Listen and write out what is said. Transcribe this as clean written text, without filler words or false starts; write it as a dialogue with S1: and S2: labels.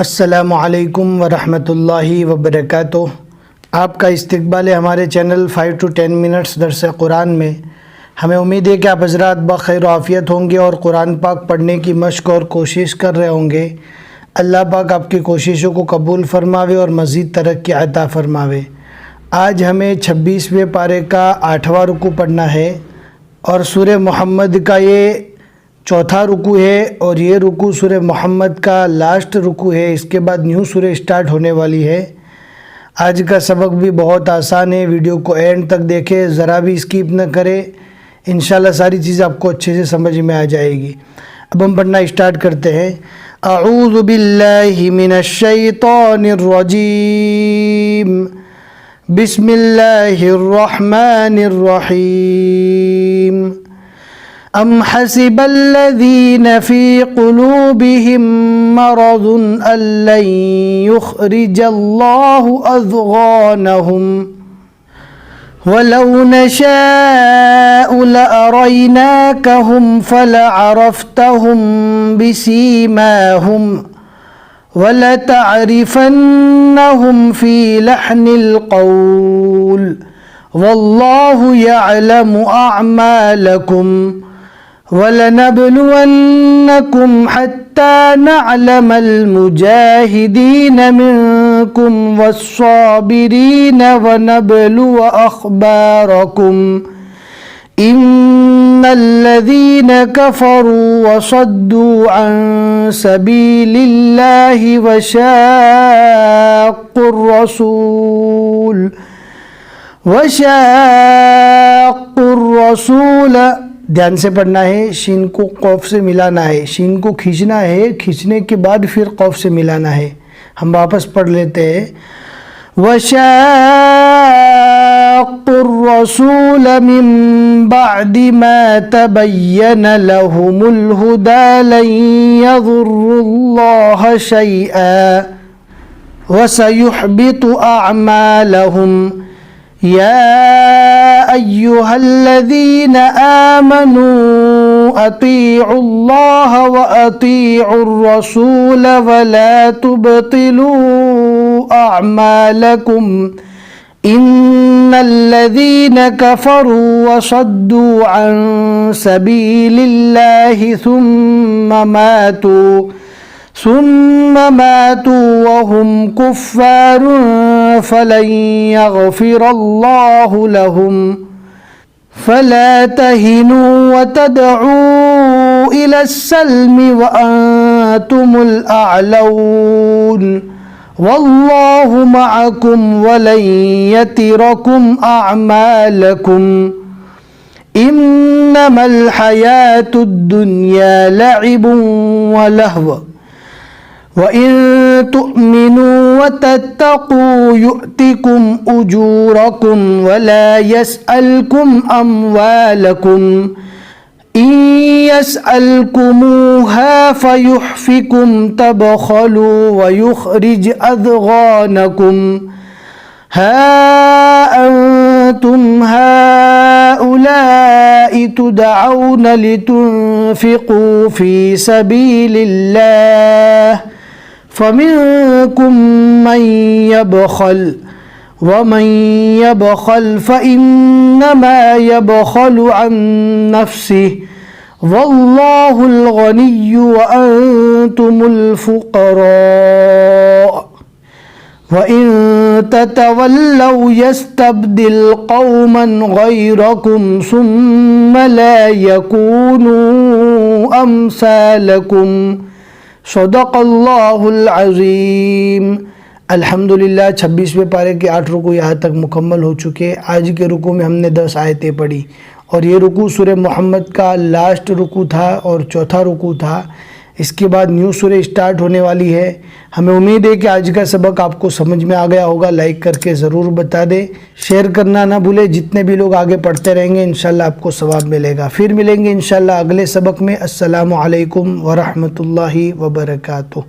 S1: السلام علیکم ورحمۃ اللہ وبرکاتہ۔ آپ کا استقبال ہے ہمارے چینل 5 to 10 منٹس درس قرآن میں۔ ہمیں امید ہے کہ آپ حضرات بخیر و عافیت ہوں گے اور قرآن پاک پڑھنے کی مشق اور کوشش کر رہے ہوں گے۔ اللہ پاک آپ کی کوششوں کو قبول فرماوے اور مزید ترقی عطا فرماوے۔ آج ہمیں 26ویں پارے کا 8واں رکوع پڑھنا ہے اور سورہ محمد کا یہ چوتھا رکوع ہے، اور یہ رکوع سورہ محمد کا لاسٹ رکوع ہے۔ اس کے بعد نیو سورہ سٹارٹ ہونے والی ہے۔ آج کا سبق بھی بہت آسان ہے، ویڈیو کو اینڈ تک دیکھیں، ذرا بھی اسکیپ نہ کریں، انشاءاللہ ساری چیزیں آپ کو اچھے سے سمجھ میں آ جائے گی۔ اب ہم پڑھنا اسٹارٹ کرتے ہیں۔ اعوذ باللہ من الشیطان الرجیم، بسم اللہ الرحمن الرحیم۔ ام حسب الذین فی قلوبہم مرض ان لن یخرج اللہ اضغانہم وَلَوْ نَشَاءُ لَأَرَيْنَاكَهُمْ فَلَعَرَفْتَهُمْ بِسِيمَاهُمْ وَلَتَعْرِفَنَّهُمْ فِي لَحْنِ الْقَوْلِ وَاللَّهُ يَعْلَمُ أَعْمَالَكُمْ وَلَنَبْلُوَنَّكُمْ حَتَّى نَعْلَمَ الْمُجَاهِدِينَ مِنكُمْ وَالصَّابِرِينَ وَنَبْلُوَ أَخْبَارَكُمْ إِنَّ الَّذِينَ كَفَرُوا وَصَدُّوا عَن سَبِيلِ اللَّهِ وَشَاقُّوا الرَّسُولَ دھیان سے پڑھنا ہے، شین کو قوف سے ملانا ہے، شین کو کھینچنا ہے، کھینچنے کے بعد پھر قوف سے ملانا ہے۔ ہم واپس پڑھ لیتے ہیں۔ وَشَاقُّوا الرَّسُولَ مِن بَعْدِ مَا تَبَيَّنَ لَهُمُ الْهُدَى لَن يَضُرُّوا اللَّهَ شَيْئًا وَسَيُحْبِطُ أَعْمَالَهُمْ يَا أَيُّهَا الَّذِينَ آمَنُوا أَطِيعُوا اللَّهَ وَأَطِيعُوا الرَّسُولَ وَلَا تُبْطِلُوا أَعْمَالَكُمْ إِنَّ الَّذِينَ كَفَرُوا وَصَدُّوا عَن سَبِيلِ اللَّهِ ثُمَّ مَاتُوا وَهُمْ كُفَّارٌ فَلَن يَغْفِرَ اللَّهُ لَهُمْ فَلَا تَهِنُوا وَتَدْعُوا إِلَى السَّلْمِ وَأَنْتُمُ الْأَعْلَوْنَ وَاللَّهُ مَعَكُمْ وَلَن يَتِرَكُمْ أَعْمَالَكُمْ إِنَّمَا الْحَيَاةُ الدُّنْيَا لَعِبٌ وَلَهْوٌ وَإِن تُؤْمِنُوا وَتَتَّقُوا يُؤْتِكُمْ أُجُورَكُمْ وَلَا يَسْأَلْكُمْ أَمْوَالَكُمْ إِن يَسْأَلْكُمُوهَا فَيُحْفِكُمْ تَبْخَلُوا وَيُخْرِجْ أَضْغَانَكُمْ هَا أَنْتُمْ هَؤُلَاءِ تُدْعَوْنَ لِتُنْفِقُوا فِي سَبِيلِ اللَّهِ فَمِنكُم مَّن يَبْخَلُ وَمَن يَبْخَلْ فَإِنَّمَا يَبْخَلُ عَن نَّفْسِهِ وَاللَّهُ الْغَنِيُّ وَأَنتُمُ الْفُقَرَاءُ وَإِن تَتَوَلَّوْا يَسْتَبْدِلْ قَوْمًا غَيْرَكُمْ ثُمَّ لَا يَكُونُوا أَمْثَالَكُمْ صدق اللہ العظیم۔ الحمدللہ 26ویں پارے کے 8 رکوع یہاں تک مکمل ہو چکے۔ آج کے رکوع میں ہم نے 10 آیتیں پڑھی، اور یہ رکوع سورہ محمد کا لاسٹ رکوع تھا اور چوتھا رکوع تھا۔ اس کے بعد نیو سورہ سٹارٹ ہونے والی ہے۔ ہمیں امید ہے کہ آج کا سبق آپ کو سمجھ میں آ گیا ہوگا۔ لائک کر کے ضرور بتا دیں، شیئر کرنا نہ بھولے۔ جتنے بھی لوگ آگے پڑھتے رہیں گے انشاءاللہ آپ کو ثواب ملے گا۔ پھر ملیں گے انشاءاللہ اگلے سبق میں۔ السلام علیکم ورحمۃ اللہ وبرکاتہ۔